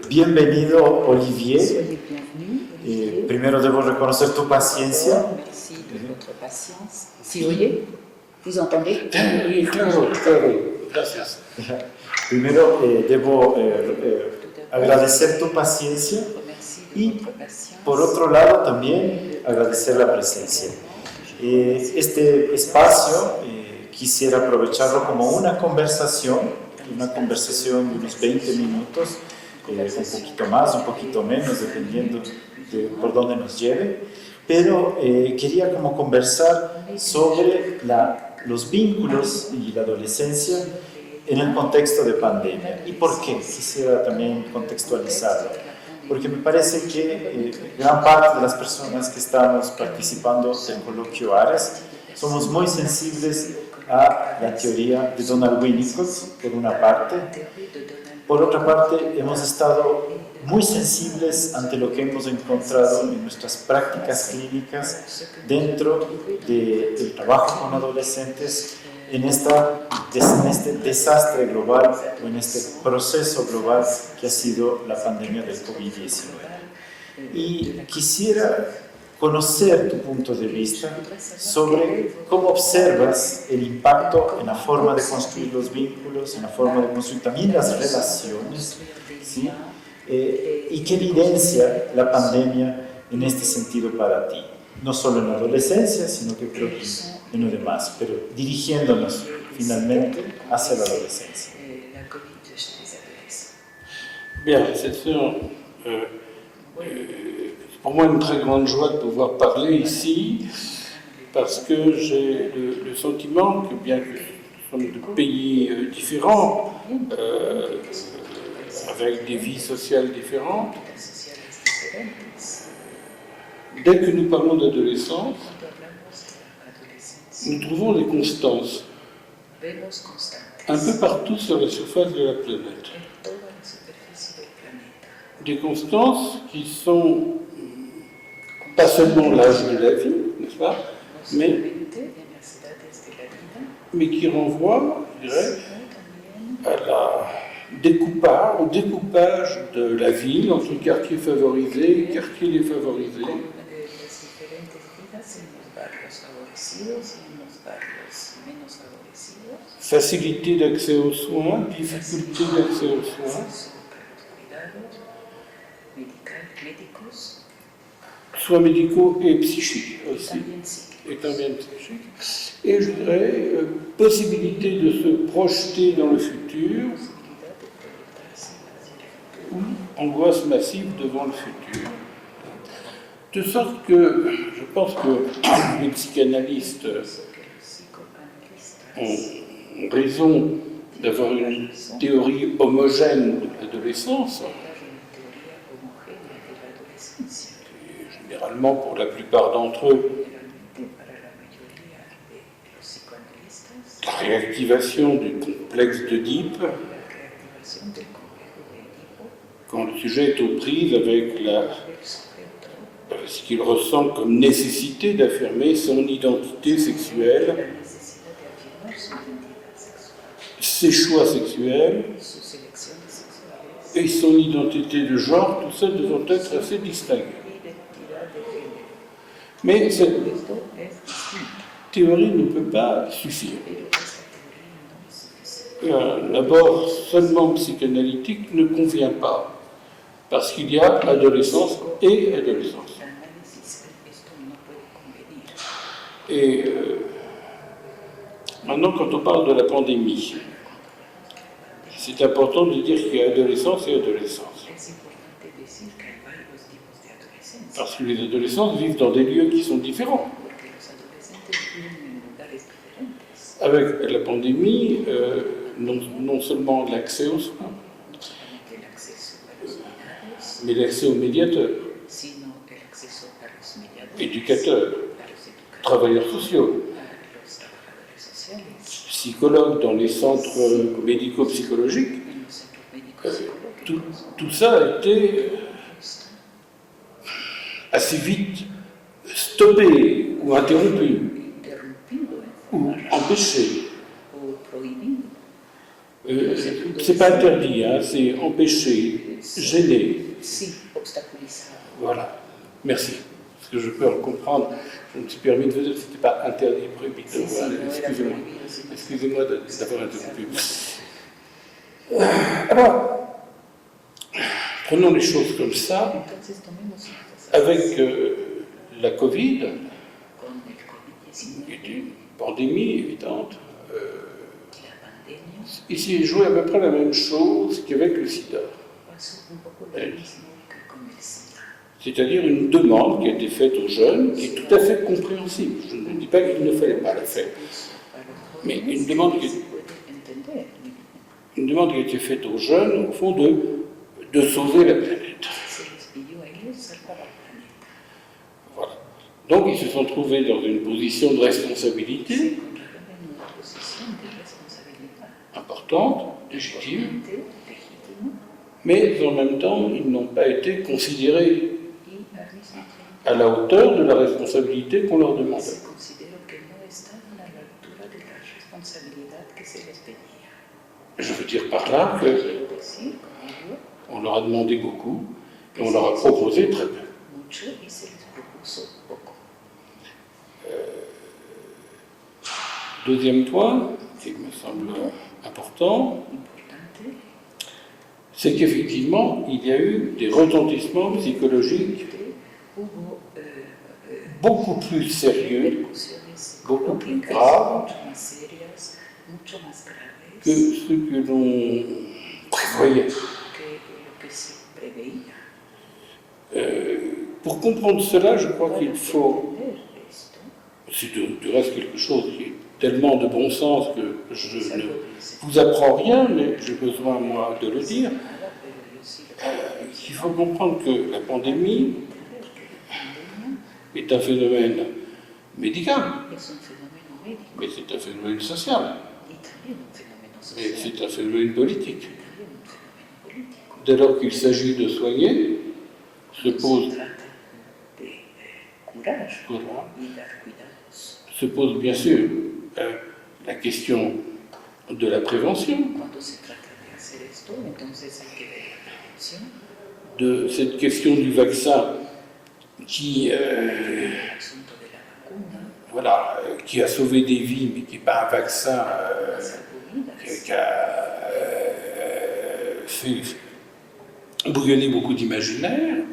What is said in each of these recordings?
Bienvenido, Olivier. Primero debo reconocer tu paciencia. Merci de votre patience. Si oye, vous entendez? Oui, claro, claro. Gracias. Primero debo agradecer tu paciencia y, por otro lado, también agradecer la presencia. Este espacio quisiera aprovecharlo como una conversación de unos 20 minutos, un poquito más, un poquito menos, dependiendo de por dónde nos lleve, pero quería como conversar sobre los vínculos y la adolescencia en el contexto de pandemia. ¿Y por qué? Quisiera también contextualizarlo, porque me parece que gran parte de las personas que estamos participando del coloquio ARES somos muy sensibles a la teoría de Donald Winnicott, por una parte. Por otra parte, hemos estado muy sensibles ante lo que hemos encontrado en nuestras prácticas clínicas dentro del trabajo con adolescentes en este desastre global o en este proceso global que ha sido la pandemia del COVID-19. Y quisiera conocer tu punto de vista sobre cómo observas el impacto en la forma de construir los vínculos, en la forma de construir también las relaciones, ¿sí? Y qué evidencia la pandemia en este sentido para ti, no solo en la adolescencia, sino que creo que en lo demás, pero dirigiéndonos finalmente hacia la adolescencia. Bien, c'est sûr. Pour moi, une très grande joie de pouvoir parler ici, parce que j'ai le sentiment que, bien que nous sommes de pays différents, avec des vies sociales différentes, dès que nous parlons d'adolescence, nous trouvons des constances, un peu partout sur la surface de la planète. Des constances qui sont pas seulement l'âge de la vie, n'est-ce pas, mais qui renvoient, je dirais, au découpage de la ville entre quartiers favorisés et quartiers défavorisés. Facilité d'accès aux soins, difficulté d'accès aux soins. Soins médicaux et psychiques aussi, et bien psychiques. Et je dirais, possibilité de se projeter dans le futur, ou angoisse massive devant le futur. De sorte que je pense que les psychanalystes ont raison d'avoir une théorie homogène de l'adolescence. Généralement, pour la plupart d'entre eux, la réactivation du complexe d'Oedipe, quand le sujet est aux prises avec ce qu'il ressent comme nécessité d'affirmer son identité sexuelle, ses choix sexuels et son identité de genre, tout ça devant être assez distingué. Mais cette théorie ne peut pas suffire. Un abord seulement psychanalytique ne convient pas, parce qu'il y a adolescence et adolescence. Et maintenant, quand on parle de la pandémie, c'est important de dire qu'il y a adolescence et adolescence. Parce que les adolescents vivent dans des lieux qui sont différents. Avec la pandémie, non seulement l'accès aux soins, mais l'accès aux médiateurs, éducateurs, travailleurs sociaux, psychologues dans les centres médico-psychologiques, tout ça a été assez vite stoppé ou interrompu ou empêché. C'est pas interdit, hein, c'est empêché. gêné. sí, obstaculizado. Voilà, merci. Parce que je peux en comprendre, je me suis permis de vous dire que ce n'était pas interdit, prohibido. Sí, sí, Voilà, no era excusez-moi. prohibido, sino Excusez-moi d'avoir interrompu. Alors, prenons les choses comme ça. entonces tomemos estas Avec la Covid, con el COVID-19, qui est une pandémie évidente, la pandemia, il s'est joué à peu près la même chose qu'avec le sida. pasó un poco lo mismo que con el SIDA. C'est-à-dire une demande qui a été faite aux jeunes, qui est tout à fait compréhensible. Je ne dis pas qu'il ne fallait pas la faire. Mais une demande qui a été faite aux jeunes, au fond, de sauver la planète. Voilà. Donc ils se sont trouvés dans une position de responsabilité importante, légitime, mais en même temps, ils n'ont pas été considérés à la hauteur de la responsabilité qu'on leur demandait. Je veux dire par là qu'on leur a demandé beaucoup et on leur a proposé très peu. Deuxième point, qui me semble important, c'est qu'effectivement, il y a eu des retentissements psychologiques beaucoup plus sérieux, beaucoup plus graves que ce que l'on prévoyait. Pour comprendre cela, je crois qu'il faut, c'est du reste quelque chose qui est tellement de bon sens que je ne vous apprends rien, mais j'ai besoin, moi, de le dire, qu'il faut comprendre que la pandémie est un phénomène médical, mais c'est un phénomène social, mais c'est un phénomène politique. Dès lors qu'il s'agit de soigner, se pose bien sûr la question de la prévention, de cette question du vaccin qui a sauvé des vies, mais qui n'est pas un vaccin qui a fait bouillonner beaucoup d'imaginaires.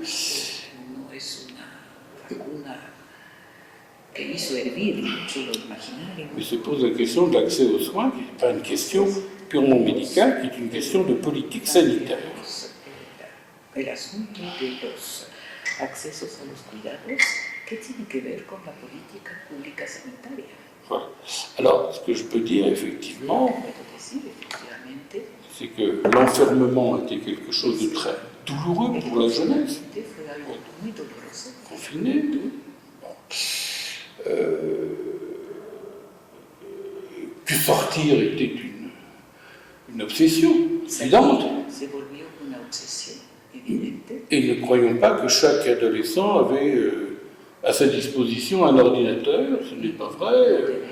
Mais se pose la question de l'accès aux soins, qui n'est pas une question purement médicale, qui est une question de politique sanitaire. Voilà. Alors, ce que je peux dire, effectivement, c'est que l'enfermement était quelque chose de très douloureux pour la jeunesse, confinée. Que sortir était une obsession évidente. Et ne croyons pas que chaque adolescent avait à sa disposition un ordinateur, ce n'est pas vrai.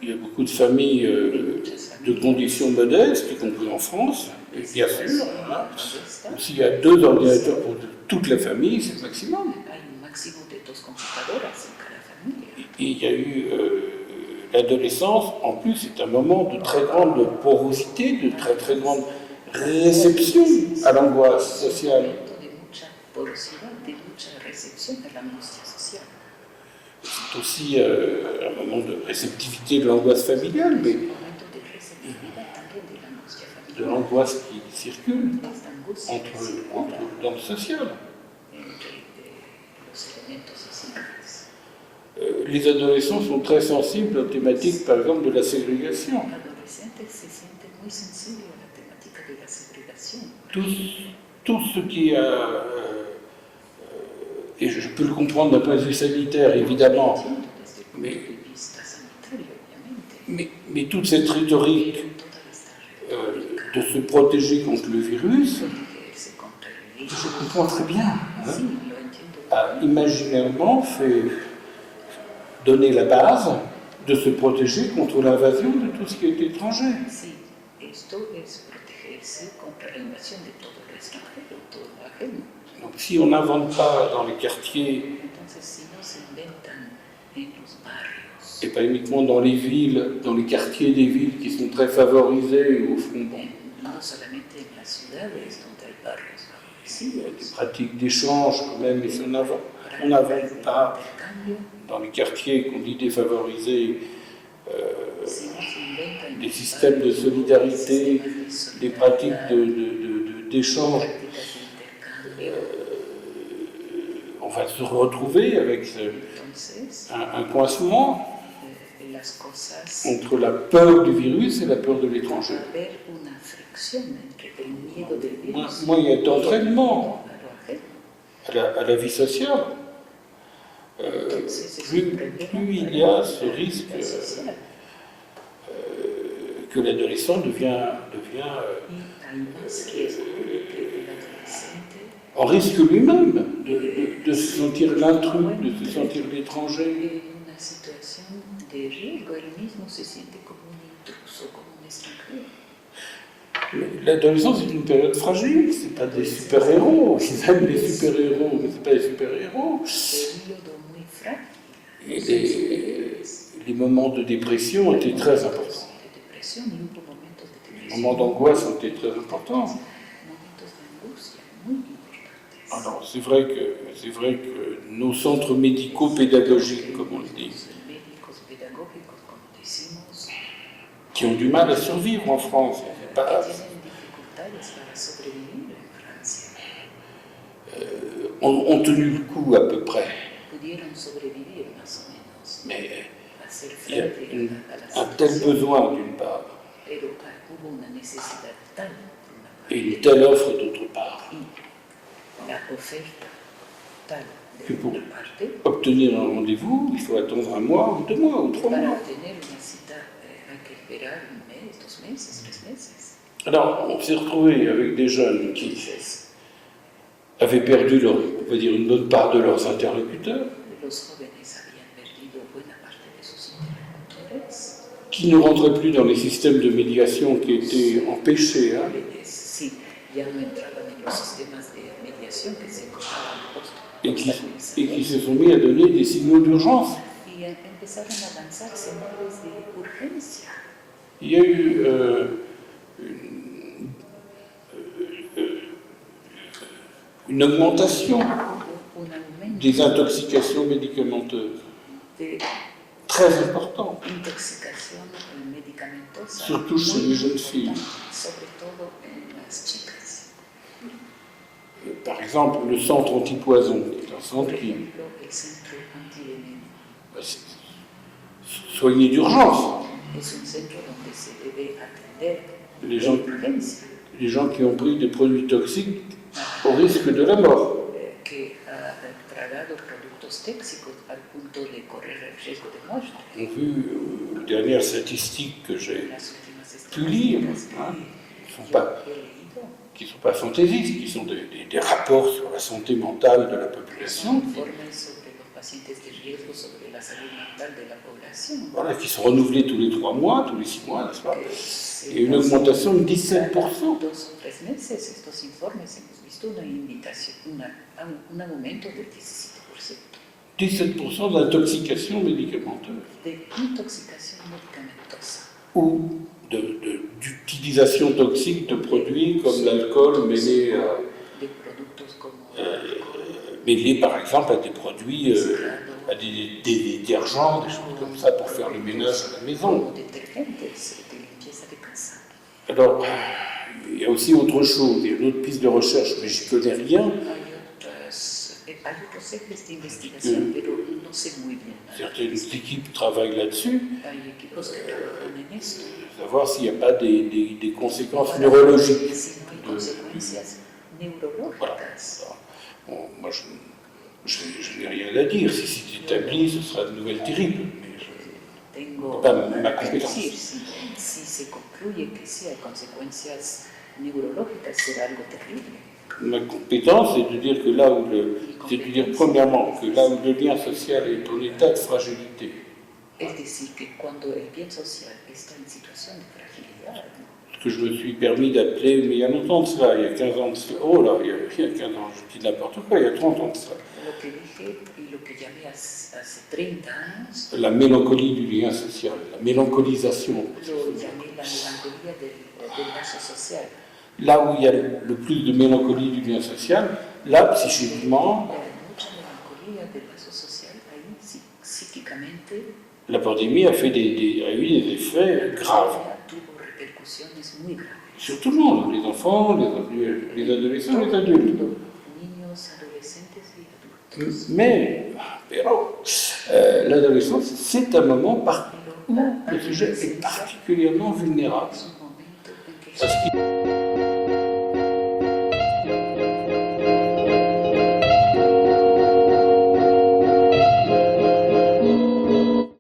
Il y a beaucoup de familles de conditions modestes, y compris en France, et bien sûr. S'il y a 2 ordinateurs pour toute la famille, c'est le maximum. Et il y a eu l'adolescence, en plus, c'est un moment de très grande porosité, de très très grande réception à l'angoisse sociale. C'est aussi un moment de réceptivité de l'angoisse familiale, mais de l'angoisse qui circule dans le social. Les adolescents sont très sensibles aux thématiques, par exemple, de la ségrégation. Tout ce qui a... et je peux le comprendre d'un point de vue sanitaire, évidemment, mais toute cette rhétorique de se protéger contre le virus, je comprends très bien, a imaginairement fait donner la base de se protéger contre l'invasion de tout ce qui est étranger. esto es protegerse contra la invasión de todo lo extranjero, todo lo ajeno. Donc si on n'invente pas dans les quartiers, Entonces, si no se inventan en los barrios, et pas uniquement dans les villes, dans les quartiers des villes qui sont très favorisés, au fond, bon, no solamente en las ciudades donde hay barrios il y a des favorecidos, pratiques d'échange quand même, mais si on n'invente pas dans les quartiers qu'on dit défavorisés, si no se inventan en des los systèmes de barrios, solidarité, sistemas de des pratiques solidaridad, d'échange, prácticas de intercambio, on va se retrouver avec entonces un coincement las cosas entre la peur du virus et la peur de va l'étranger. a haber una fricción entre el miedo del virus Moi, il y a d'entraînement a lo ajeno. à la vie sociale. Plus il y a ce risque que l'adolescent devient Y hay más riesgo de que el adolescente en risque lui-même de se sentir l'intrus, de se sentir l'étranger. en una situación de riesgo, él mismo se siente como un intruso, como un extranjero. L'adolescence est une période fragile, c'est pas des super-héros. Ils aiment les super-héros, mais c'est pas des super-héros. Periodo muy frágil. Et les moments de dépression étaient très importants. De depresión y hubo momentos de Les depresión, moments d'angoisse ont été très importants. momentos de angustia muy importantes. Alors, c'est vrai que nos centres médicaux pédagogiques, comme on le dit, Los médicos pedagógicos, como decimos, qui ont du mal à survivre en France, c'est pas- que tienen dificultades para sobrevivir en Francia, ont tenu le coup à peu près. pudieron sobrevivir más o menos, Mais hacer il y a frente a la un tel situación, besoin d'une part pero hubo una necesidad tal por una parte, et une telle offre d'autre part. la oferta tal Que de pour otra parte, obtenir un rendez-vous, il faut attendre 1 mois ou 2 mois ou 3 para mois. obtener una cita hay que esperar un mes, 2 meses, 3 meses. Alors, on s'est retrouvé avec des jeunes qui Entonces, avaient perdu on va dire, une bonne part de leurs interlocuteurs, los jóvenes habían perdido buena parte de sus interlocutores. qui ne rentraient plus dans les systèmes de médiation qui étaient empêchés, hein, Sí, ya no entraban en los sistemas de mediación que se encontraban et qui se sont mis à donner des signaux d'urgence. y empezaron a lanzar señales de urgencia. Il y a eu une augmentation Un aumento des intoxications médicamenteuses, de très important, intoxicación medicamentosa, surtout chez les jeunes filles. sobre todo en las chicas. Par exemple, le centre antipoison, qui est un centre Por qui ejemplo, el centro antiveneno c'est soigné d'urgence. es un centro donde se debe atender Les gens, de urgencia. les gens qui ont pris des produits toxiques au risque de la mort. Que ha tragado productos tóxicos al punto de correr el riesgo de muerte. On a vu les dernières statistiques que j'ai, Las últimas Tu lis, estadísticas hein, que sont yo pas- he leído qui ne sont pas fantaisistes, qui sont des rapports sur la santé mentale de la son population, informes sobre los pacientes de riesgo, sobre la salud mental de la población. voilà, qui sont renouvelés tous les 3 mois, tous les 6 mois, n'est-ce pas? Que se Et une augmentation de 17%. cada 2 o 3 meses estos informes hemos visto una invitación, un aumento del 17% 17% d'intoxication médicamenteuse de intoxicación medicamentosa ou d'utilisation toxique de produits comme l'alcool mêlé, de productos como mêlé par exemple à des produits, à des détergents, des choses comme ça pour faire le ménage à la maison. como detergentes de limpieza de casa. Alors, il y a aussi autre chose, il y a une autre piste de recherche, mais je ne connais rien. Hay otros ejes de investigación, pero no sé muy bien. Certaines équipes travaillent là-dessus, Hay equipos que trabajan en esto. savoir s'il n'y a pas des conséquences neurologiques. Si no hay consecuencias neurológicas. Bon, moi, je n'ai rien à dire. Si c'est établi, ce sera une nouvelle terrible. Mais Tengo Ma nada que compétence. decir. Si se concluye que sí hay consecuencias neurológicas, será algo terrible. ma compétence, c'est de dire que là où c'est de dire premièrement que là où le lien social est en état de fragilité, Es decir, que cuando el bien social está en situación de fragilidad, que je me suis permis d'appeler, mais il y a longtemps de cela, il y a 15 ans de cela, oh là, il y a 15 ans, je dis n'importe quoi, il y a 30 ans de cela. Lo que dije y lo que llamé hace 30 años, La mélancolie du lien social, la mélancolisation. lo llamé la melancolía del lazo social. Là où il y a le plus de mélancolie du lien social, là, psychiquement, Y hay mucha melancolía del lazo social, ahí psíquicamente la pandémie a eu des effets graves. tuvo repercusiones muy graves. Sur tout le monde, les enfants, les adolescents, les adultes. Niños, adolescentes y adultos. Mais, l'adolescence, c'est un moment où le sujet est particulièrement vulnérable. Es un momento en que Parce qu'il